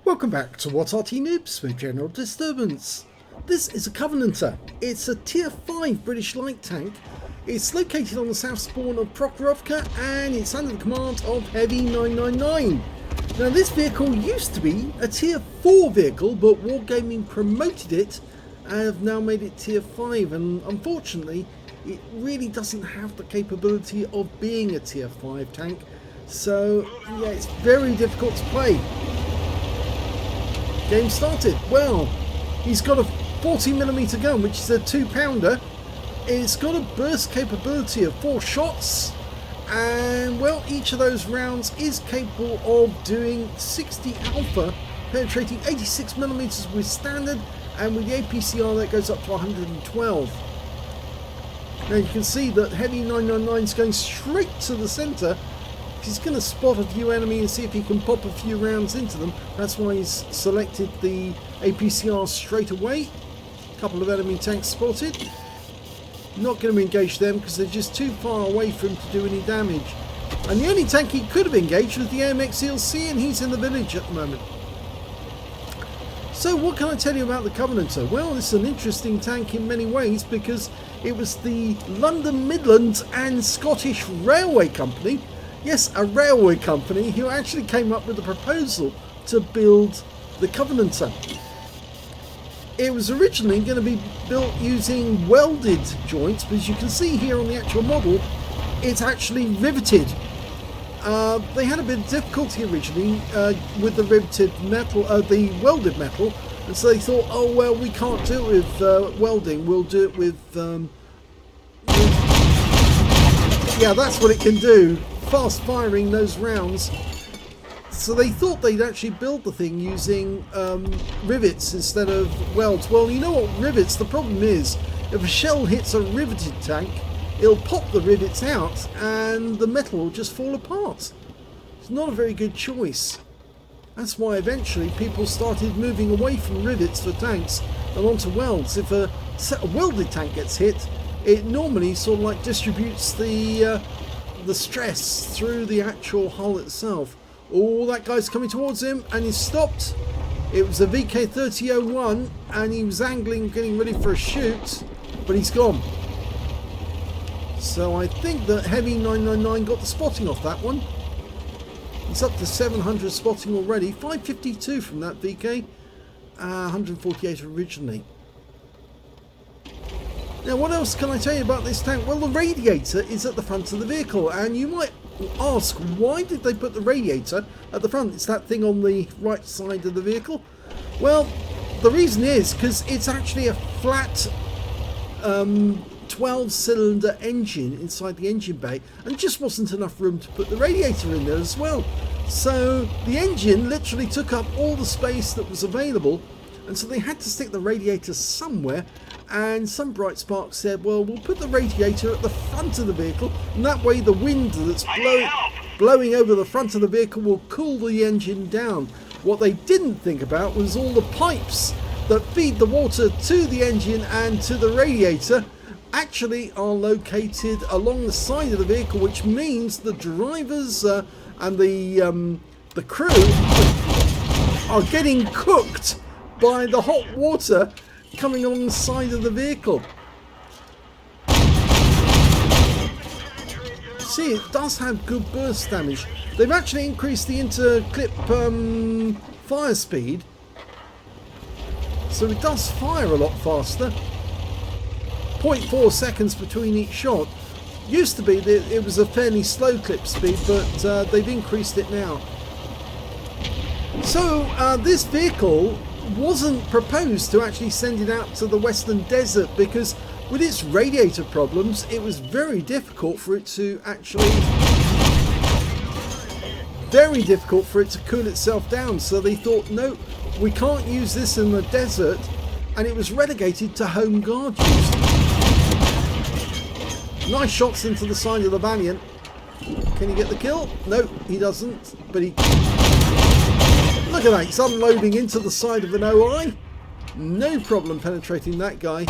Welcome back to What Arty Noobs with General Disturbance. This is a Covenanter. It's a Tier 5 British light tank. It's located on the south spawn of Prokhorovka and it's under the command of heavy999. Now this vehicle used to be a Tier 4 vehicle, but Wargaming promoted it and have now made it Tier 5, and unfortunately it really doesn't have the capability of being a Tier 5 tank, so yeah, it's very difficult to play. Game started. Well, he's got a 40mm gun, which is a 2-pounder. It's got a burst capability of 4 shots, and well, each of those rounds is capable of doing 60 alpha, penetrating 86mm with standard, and with the APCR that goes up to 112. Now you can see that heavy999 is going straight to the centre. He's going to spot a few enemy and see if he can pop a few rounds into them. That's why he's selected the APCR straight away. A couple of enemy tanks spotted. Not going to engage them because they're just too far away for him to do any damage. And the only tank he could have engaged was the AMX ELC, and he's in the village at the moment. So what can I tell you about the Covenanter? Well, it's an interesting tank in many ways because it was the London Midlands and Scottish Railway Company, yes, a railway company, who actually came up with a proposal to build the Covenanter. It was originally going to be built using welded joints, but as you can see here on the actual model, it's actually riveted. They had a bit of difficulty originally with the riveted metal, the welded metal, and so they thought, oh well, we can't do it with welding, we'll do it with yeah, that's what it can do, fast firing those rounds. So they thought they'd actually build the thing using rivets instead of welds. Well, you know what, rivets, the problem is, if a shell hits a riveted tank, it'll pop the rivets out and the metal will just fall apart. It's not a very good choice. That's why eventually people started moving away from rivets for tanks and onto welds. If a welded tank gets hit, it normally sort of like distributes the stress through the actual hull itself. Oh, that guy's coming towards him and he's stopped. It was a VK3001 and he was angling, getting ready for a shoot, but he's gone. So I think that heavy999 got the spotting off that one. He's up to 700 spotting already. 552 from that VK. 148 originally. Now what else can I tell you about this tank? Well, the radiator is at the front of the vehicle, and you might ask, why did they put the radiator at the front? It's that thing on the right side of the vehicle. Well, the reason is because it's actually a flat 12-cylinder engine inside the engine bay, and just wasn't enough room to put the radiator in there as well. So the engine literally took up all the space that was available, and so they had to stick the radiator somewhere. And some bright sparks said, well, we'll put the radiator at the front of the vehicle, and that way the wind that's blowing over the front of the vehicle will cool the engine down. What they didn't think about was all the pipes that feed the water to the engine and to the radiator actually are located along the side of the vehicle, which means the drivers and the crew are getting cooked by the hot water coming along the side of the vehicle. See, it does have good burst damage. They've actually increased the interclip fire speed, so it does fire a lot faster. 0.4 seconds between each shot. Used to be that it was a fairly slow clip speed, but they've increased it now. So this vehicle wasn't proposed to actually send it out to the Western Desert because with its radiator problems it was very difficult for it to cool itself down. So they thought, no, we can't use this in the desert, and it was relegated to home guard use. Nice shots into the side of the Valiant. Can he get the kill? No, he doesn't, but he... Look at that, he's unloading into the side of an OI. No problem penetrating that guy.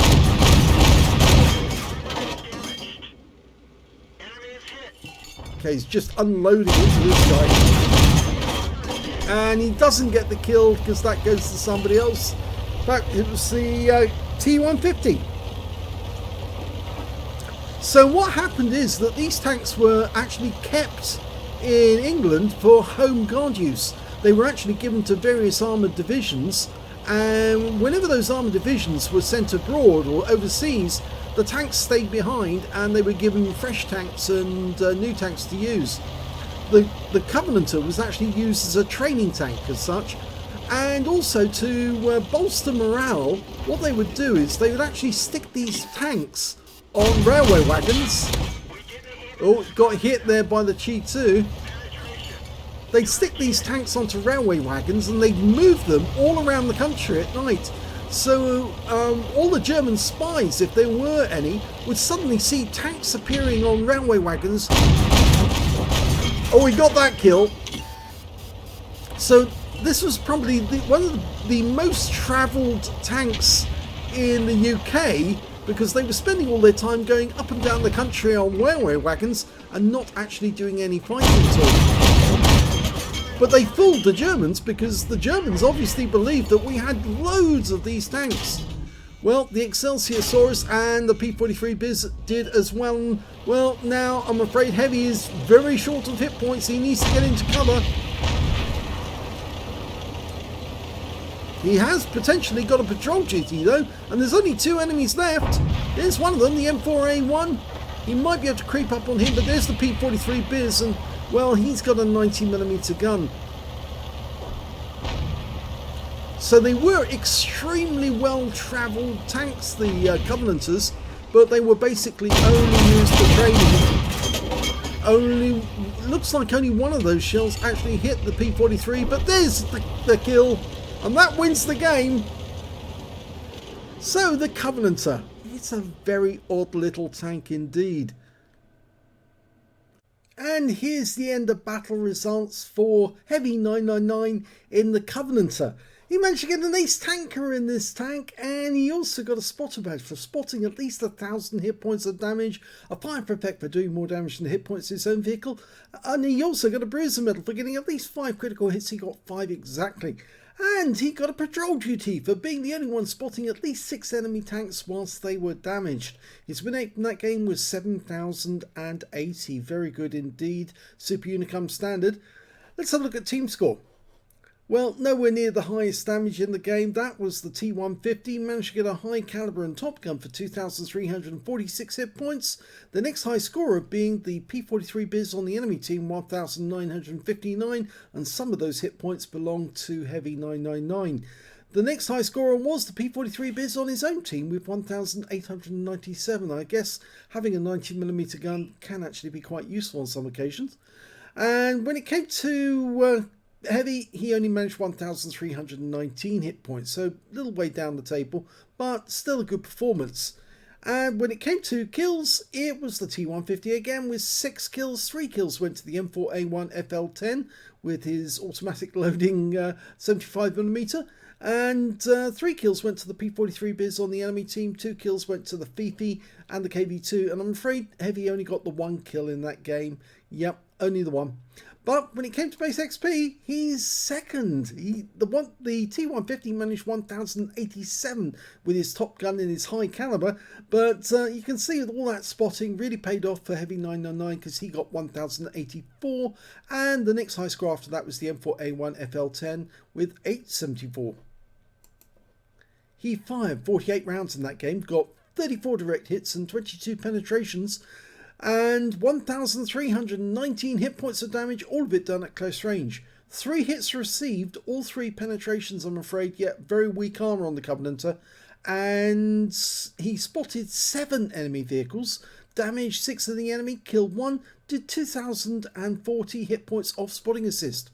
Okay, he's just unloading into this guy. and he doesn't get the kill because that goes to somebody else. In fact, it was the T150. So what happened is that these tanks were actually kept in England for home guard use. They were actually given to various armoured divisions, and whenever those armoured divisions were sent abroad or overseas, the tanks stayed behind and they were given fresh tanks and new tanks to use. The Covenanter was actually used as a training tank as such, and also to bolster morale. What they would do is they would actually stick these tanks on railway wagons. Oh, got hit there by the Chi 2. They'd stick these tanks onto railway wagons and they'd move them all around the country at night. So all the German spies, if there were any, would suddenly see tanks appearing on railway wagons. Oh, we got that kill. So this was probably one of the most travelled tanks in the UK, because they were spending all their time going up and down the country on railway wagons and not actually doing any fighting at all. But they fooled the Germans, because the Germans obviously believed that we had loads of these tanks. Well, the Excelsiorsaurus and the P-43 Biz did as well. Well, now I'm afraid Heavy is very short of hit points. He needs to get into cover. He has potentially got a patrol duty though, and there's only 2 enemies left. There's one of them, the M4A1. He might be able to creep up on him, but there's the P-43 Biz, and well, he's got a 90mm gun. So they were extremely well travelled tanks, the Covenanters, but they were basically only used for training. Looks like only one of those shells actually hit the P-43, but there's the kill. And that wins the game. So the Covenanter, it's a very odd little tank indeed. And here's the end of battle results for heavy999 in the Covenanter. He managed to get an ace tanker in this tank, and he also got a spotter badge for spotting at least 1,000 hit points of damage, a fire effect for doing more damage than the hit points of his own vehicle, and he also got a bruiser medal for getting at least 5 critical hits. He got 5 exactly. And he got a patrol duty for being the only one spotting at least 6 enemy tanks whilst they were damaged. His win rate in that game was 7,080. Very good indeed. Super Unicum standard. Let's have a look at team score. Well, nowhere near the highest damage in the game. That was the T150. Managed to get a high caliber and top gun for 2,346 hit points. The next high scorer being the P-43 Biz on the enemy team, 1,959, and some of those hit points belong to heavy999. The next high scorer was the P-43 Biz on his own team with 1,897. I guess having a 90mm gun can actually be quite useful on some occasions. And when it came to Heavy, he only managed 1,319 hit points, so a little way down the table, but still a good performance. And when it came to kills, it was the T150 again with 6 kills. 3 kills went to the M4A1 FL10 with his automatic loading 75mm, and 3 kills went to the P-43 Biz on the enemy team. 2 kills went to the Fifi and the KV2, and I'm afraid Heavy only got the 1 kill in that game. Yep, only the 1. But when it came to base XP, he's second. The T150 managed 1,087 with his top gun and his high caliber. But you can see with all that spotting really paid off for heavy999, because he got 1,084. And the next high score after that was the M4A1 FL10 with 874. He fired 48 rounds in that game, got 34 direct hits and 22 penetrations, and 1,319 hit points of damage, all of it done at close range. 3 hits received, all 3 penetrations, I'm afraid, yet very weak armour on the Covenanter. And he spotted 7 enemy vehicles, damaged 6 of the enemy, killed 1, did 2,040 hit points off spotting assist.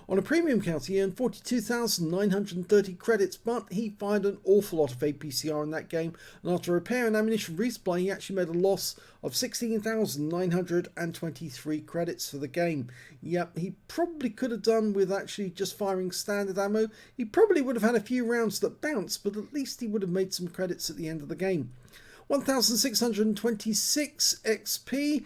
On a premium count, he earned 42,930 credits, but he fired an awful lot of APCR in that game, and after repair and ammunition resupply, he actually made a loss of 16,923 credits for the game. Yep, he probably could have done with actually just firing standard ammo. He probably would have had a few rounds that bounced, but at least he would have made some credits at the end of the game. 1,626 XP.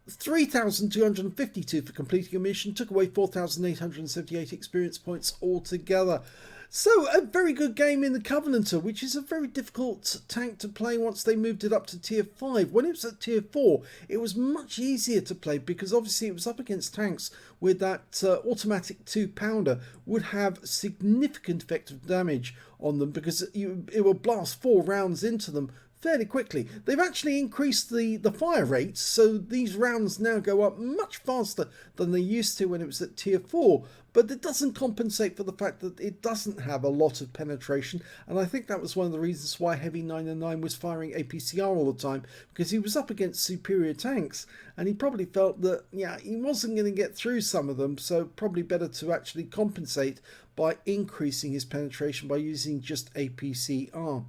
3,252 for completing a mission, took away 4,878 experience points altogether. So a very good game in the Covenanter, which is a very difficult tank to play once they moved it up to tier 5. When it was at tier 4, it was much easier to play because obviously it was up against tanks with that automatic 2-pounder would have significant effective damage on them because it will blast 4 rounds into them fairly quickly. They've actually increased the fire rates, so these rounds now go up much faster than they used to when it was at tier 4, but it doesn't compensate for the fact that it doesn't have a lot of penetration, and I think that was one of the reasons why heavy999 was firing APCR all the time, because he was up against superior tanks, and he probably felt that, yeah, he wasn't going to get through some of them, so probably better to actually compensate by increasing his penetration by using just APCR.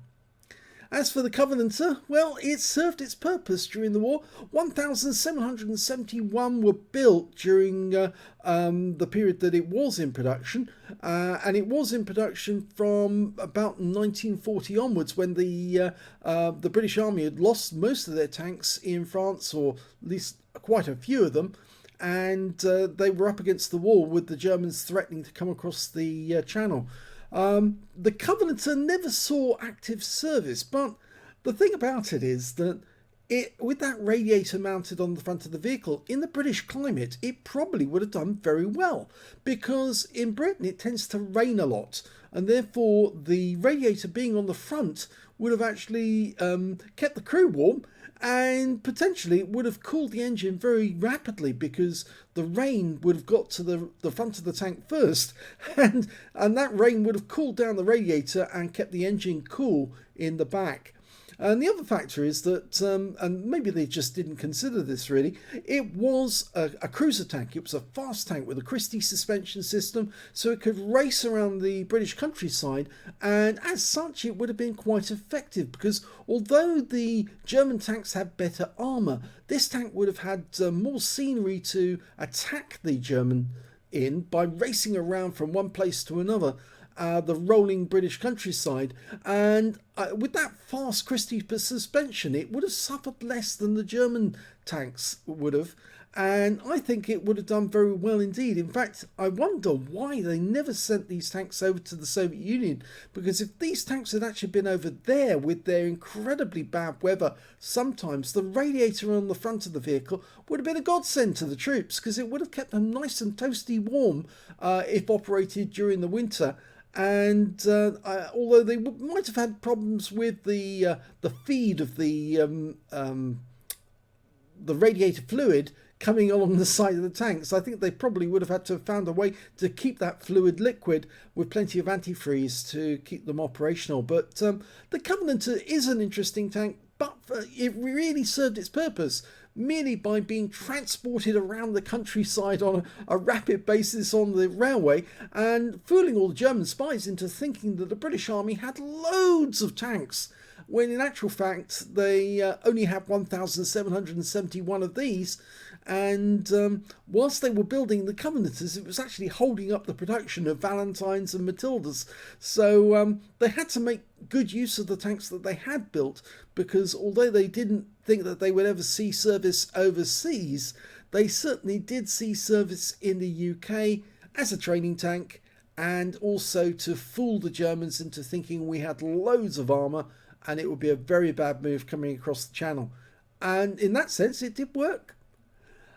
As for the Covenanter, well, it served its purpose during the war. 1,771 were built during the period that it was in production, and it was in production from about 1940 onwards, when the British Army had lost most of their tanks in France, or at least quite a few of them, and they were up against the wall with the Germans threatening to come across the Channel. The Covenanter never saw active service, but the thing about it is that with that radiator mounted on the front of the vehicle, in the British climate, it probably would have done very well, because in Britain it tends to rain a lot, and therefore the radiator being on the front would have actually kept the crew warm, and potentially it would have cooled the engine very rapidly because the rain would have got to the front of the tank first, and that rain would have cooled down the radiator and kept the engine cool in the back. And the other factor is that, and maybe they just didn't consider this really, it was a cruiser tank. It was a fast tank with a Christie suspension system, so it could race around the British countryside, and as such it would have been quite effective, because although the German tanks had better armour, this tank would have had more scenery to attack the German in by racing around from one place to another. The rolling British countryside, and with that fast Christie suspension, it would have suffered less than the German tanks would have, and I think it would have done very well indeed. In fact, I wonder why they never sent these tanks over to the Soviet Union, because if these tanks had actually been over there with their incredibly bad weather, sometimes the radiator on the front of the vehicle would have been a godsend to the troops, because it would have kept them nice and toasty warm if operated during the winter. And although they might have had problems with the feed of the radiator fluid coming along the side of the tanks, I think they probably would have had to have found a way to keep that fluid liquid with plenty of antifreeze to keep them operational. But the Covenanter is an interesting tank, but it really served its purpose merely by being transported around the countryside on a rapid basis on the railway, and fooling all the German spies into thinking that the British Army had loads of tanks, when in actual fact they only had 1,771 of these. And whilst they were building the Covenanters, it was actually holding up the production of Valentines and Matildas. So they had to make good use of the tanks that they had built, because although they didn't think that they would ever see service overseas, they certainly did see service in the UK as a training tank, and also to fool the Germans into thinking we had loads of armour and it would be a very bad move coming across the Channel. And in that sense, it did work.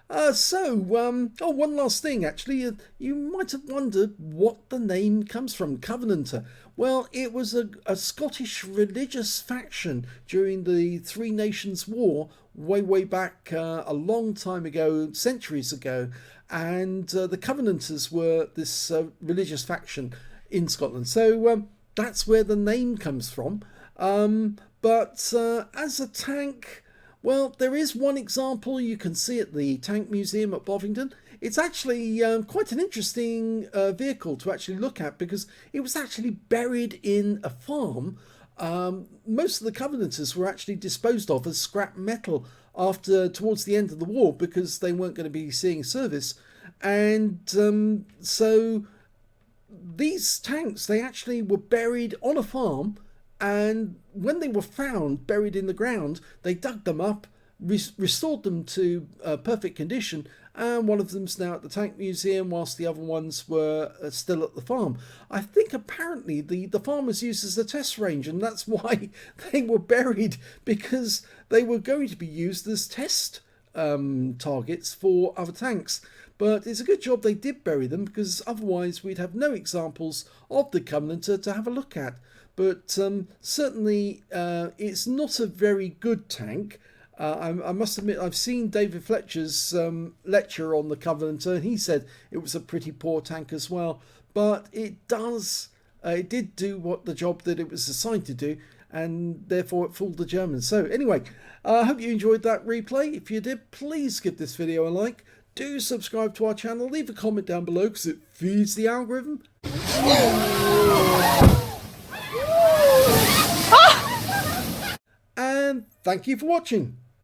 One last thing actually, you might have wondered what the name comes from, Covenanter. Well, it was a Scottish religious faction during the Three Nations War, way back a long time ago, centuries ago, and the Covenanters were this religious faction in Scotland. So that's where the name comes from. But as a tank, well, there is one example you can see at the Tank Museum at Bovingdon. It's actually quite an interesting vehicle to actually look at, because it was actually buried in a farm. Most of the Covenanters were actually disposed of as scrap metal towards the end of the war, because they weren't going to be seeing service. And so these tanks, they actually were buried on a farm. And when they were found buried in the ground, they dug them up, restored them to perfect condition, and one of them's now at the Tank Museum whilst the other ones were still at the farm. I think apparently the farm was used as a test range, and that's why they were buried, because they were going to be used as test targets for other tanks. But it's a good job they did bury them, because otherwise we'd have no examples of the Covenanter to have a look at. But certainly it's not a very good tank. I must admit, I've seen David Fletcher's lecture on the Covenanter, and he said it was a pretty poor tank as well. But it did do what the job that it was assigned to do, and therefore it fooled the Germans. So anyway, I hope you enjoyed that replay. If you did, please give this video a like. Do subscribe to our channel. Leave a comment down below because it feeds the algorithm. And thank you for watching.